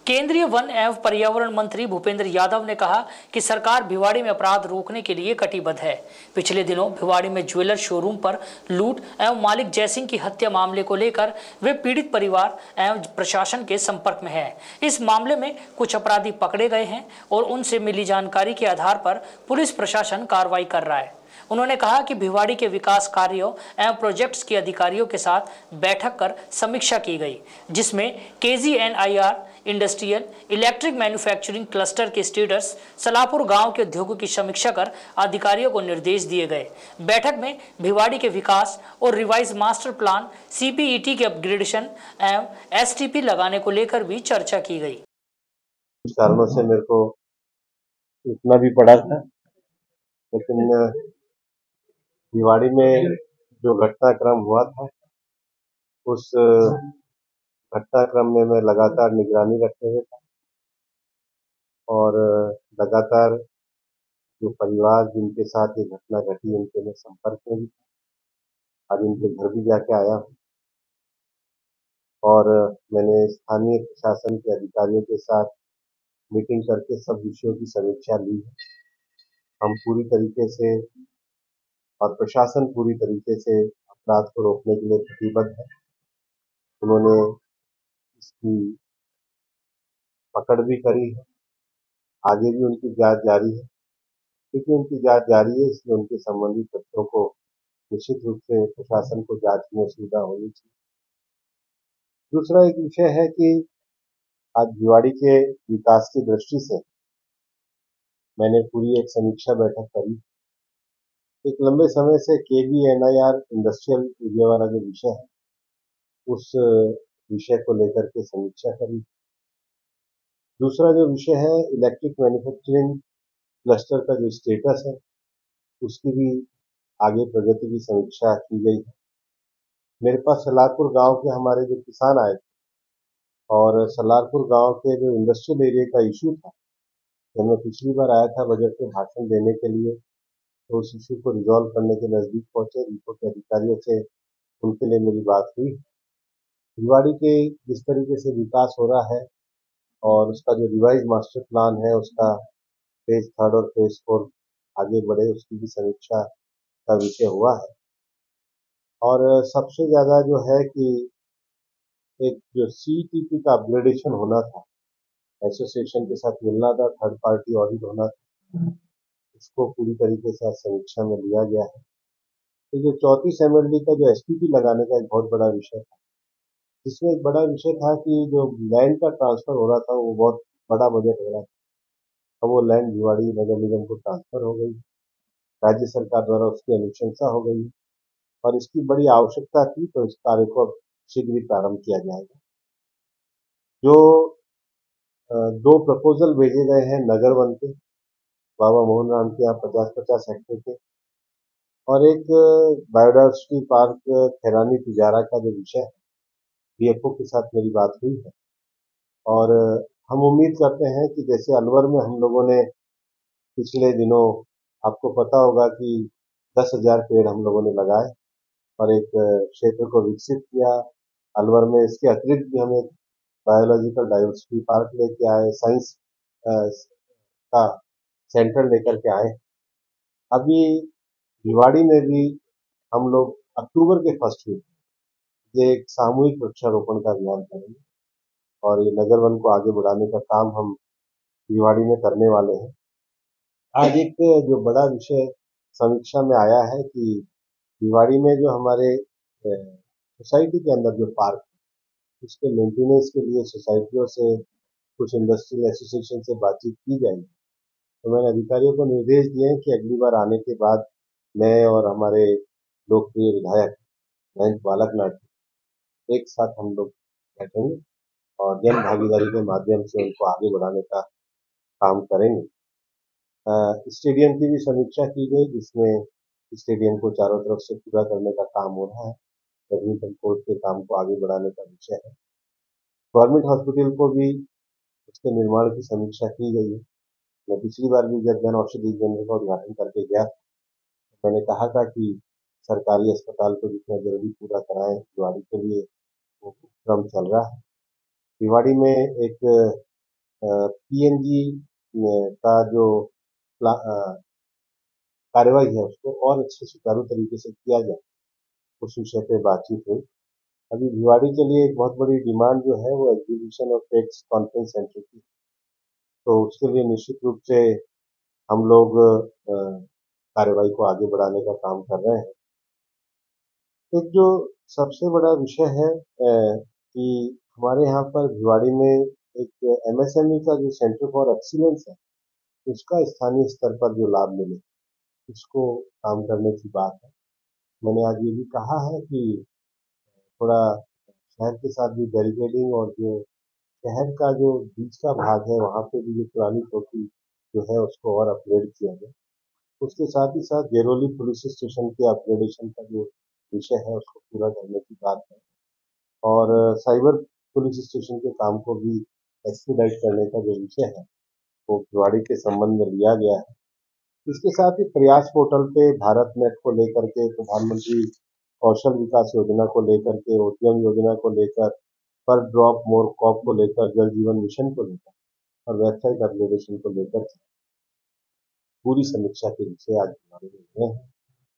केंद्रीय वन एवं पर्यावरण मंत्री भूपेंद्र यादव ने कहा कि सरकार भिवाड़ी में अपराध रोकने के लिए कटिबद्ध है। पिछले दिनों भिवाड़ी में ज्वेलर शोरूम पर लूट एवं मालिक जयसिंह की हत्या मामले को लेकर वे पीड़ित परिवार एवं प्रशासन के संपर्क में है। इस मामले में कुछ अपराधी पकड़े गए हैं और उनसे मिली जानकारी के आधार पर पुलिस प्रशासन कार्रवाई कर रहा है। उन्होंने कहा कि भिवाड़ी के विकास कार्यों एवं प्रोजेक्ट्स के अधिकारियों के साथ बैठक कर समीक्षा की गई, जिसमें KGNIR industrial electric manufacturing cluster के स्टेटस, सलाहपुर गांव के उद्योगों की समीक्षा कर अधिकारियों को निर्देश दिए गए। बैठक में भिवाड़ी के विकास और रिवाइज मास्टर प्लान, CPET के अपग्रेडेशन एवं STP लगाने को लेकर भी चर्चा की गई। कुछ कारणों से मेरे को उतना भी पड़ा था, लेकिन भिवाड़ी में जो घटनाक्रम हुआ था उस घटनाक्रम में मैं लगातार निगरानी रखे हुए था और लगातार जो परिवार जिनके साथ ये घटना घटी उनके मैं संपर्क में भी था। आज उनके घर भी जाके आया हूँ और मैंने स्थानीय प्रशासन के अधिकारियों के साथ मीटिंग करके सब विषयों की समीक्षा ली है। हम पूरी तरीके से और प्रशासन पूरी तरीके से अपराध को रोकने के लिए प्रतिबद्ध है। उन्होंने इसकी पकड़ भी करी है, आगे भी उनकी जांच जारी है। क्योंकि उनकी जांच जारी है इसलिए उनके संबंधित तथ्यों को निश्चित रूप से प्रशासन को जांचने में सुविधा होनी चाहिए। दूसरा एक विषय है कि आज भिवाड़ी के विकास की दृष्टि से मैंने पूरी एक समीक्षा बैठक करी। एक लंबे समय से KGNIR इंडस्ट्रियल एरिया वाला जो विषय है उस विषय को लेकर के समीक्षा करी। दूसरा जो विषय है इलेक्ट्रिक मैन्युफैक्चरिंग क्लस्टर का जो स्टेटस है उसकी भी आगे प्रगति की समीक्षा की गई है। मेरे पास सलारपुर गांव के हमारे जो किसान आए थे और सलारपुर गांव के जो इंडस्ट्रियल एरिया का इशू था, जब मैं पिछली बार आया था बजट में भाषण देने के लिए तो उस इशू को रिजॉल्व करने के नजदीक पहुंचे। रिपो के अधिकारियों से उनके लिए मेरी बात हुई। भिवाड़ी के जिस तरीके से विकास हो रहा है और उसका जो रिवाइज मास्टर प्लान है उसका फेज 3 और फेज 4 आगे बढ़े उसकी भी समीक्षा का विषय हुआ है। और सबसे ज्यादा जो है कि एक जो CTP का अपग्रेडेशन होना था, एसोसिएशन के साथ मिलना था, थर्ड पार्टी ऑडिट होना था, उसको पूरी तरीके से समीक्षा में लिया गया है। तो जो 34 MLD का जो STP लगाने का एक बहुत बड़ा विषय था, जिसमें एक बड़ा विषय था कि जो लैंड का ट्रांसफर हो रहा था वो बहुत बड़ा बजट हो रहा था। अब वो लैंड भिवाड़ी नगर निगम को ट्रांसफर हो गई, राज्य सरकार द्वारा उसकी अनुशंसा हो गई और इसकी बड़ी आवश्यकता थी, तो इस कार्य को अब शीघ्र ही प्रारंभ किया जाएगा। जो 2 प्रपोजल भेजे गए हैं नगर वन के, बाबा मोहन राम के यहाँ 50-50 हेक्टेयर के, और एक बायोडायवर्सिटी पार्क खैरानी तिजारा का जो विषय है, DFO के साथ मेरी बात हुई है और हम उम्मीद करते हैं कि जैसे अलवर में हम लोगों ने पिछले दिनों आपको पता होगा कि 10,000 पेड़ हम लोगों ने लगाए और एक क्षेत्र को विकसित किया। अलवर में इसके अतिरिक्त भी हम एक बायोलॉजिकल डाइवर्सिटी पार्क लेके आए, साइंस का सेंटर लेकर के आए। अभी भिवाड़ी में भी हम लोग अक्टूबर के फर्स्ट वीक ये एक सामूहिक वृक्षारोपण का अभियान करेंगे और ये नगर वन को आगे बढ़ाने का काम हम भिवाड़ी में करने वाले हैं। आज एक जो बड़ा विषय समीक्षा में आया है कि भिवाड़ी में जो हमारे सोसाइटी के अंदर जो पार्क है उसके मेंटेनेंस के लिए सोसाइटियों से कुछ इंडस्ट्रियल एसोसिएशन से बातचीत की जाएगी। तो मैंने अधिकारियों को निर्देश दिए हैं कि अगली बार आने के बाद मैं और हमारे लोकप्रिय विधायक महेंद्र बालक नाथ एक साथ हम लोग बैठेंगे और जन भागीदारी के माध्यम से उनको आगे बढ़ाने का काम करेंगे। स्टेडियम की भी समीक्षा की गई, जिसमें स्टेडियम को चारों तरफ से पूरा करने का काम हो रहा है। बैडमिंटन कोर्ट के काम को आगे बढ़ाने का विषय है। गवर्नमेंट हॉस्पिटल को भी उसके निर्माण की समीक्षा की गई है। मैं पिछली बार भी जब जन औषधि केंद्र का उद्घाटन करके गया, मैंने कहा था कि सरकारी अस्पताल को जितना जल्दी पूरा कराएं, भिवाड़ी के लिए वो क्रम चल रहा है। भिवाड़ी में एक पीएनजी का जो कार्यवाही है उसको और अच्छे सुचारू तरीके से किया जाए, उस विषय पे बातचीत हुई। अभी भिवाड़ी के लिए एक बहुत बड़ी डिमांड जो है वो एग्जीबिशन और टैक्स कॉन्फ्रेंस सेंटर की, तो उसके लिए निश्चित रूप से हम लोग कार्यवाही को आगे बढ़ाने का काम कर रहे हैं। एक जो सबसे बड़ा विषय है कि हमारे यहाँ पर भिवाड़ी में एक एमएसएमई का जो सेंटर फॉर एक्सीलेंस है, उसका स्थानीय स्तर पर जो लाभ मिले, उसको काम करने की बात है। मैंने आज ये भी कहा है कि थोड़ा शहर के साथ भी बैरिकेडिंग और जो शहर का जो बीच का भाग है वहाँ पे भी जो पुरानी चौकी जो है उसको और अपग्रेड किया जाए। उसके साथ ही साथ जेरोली पुलिस स्टेशन के अपग्रेडेशन का जो विषय है उसको पूरा करने की बात है और साइबर पुलिस स्टेशन के काम को भी एक्सपीडाइट करने का जो विषय है वो भिवाड़ी के संबंध में लिया गया है। इसके साथ ही प्रयास पोर्टल पे भारत नेट को लेकर के, प्रधानमंत्री कौशल विकास योजना को लेकर के, उद्यम योजना को लेकर, पर ड्रॉप मोर कॉप को लेकर, जल जीवन मिशन को लेकर और वेबसाइट अपग्रेडेशन को लेकर पूरी समीक्षा के विषय आज हमारे में हैं।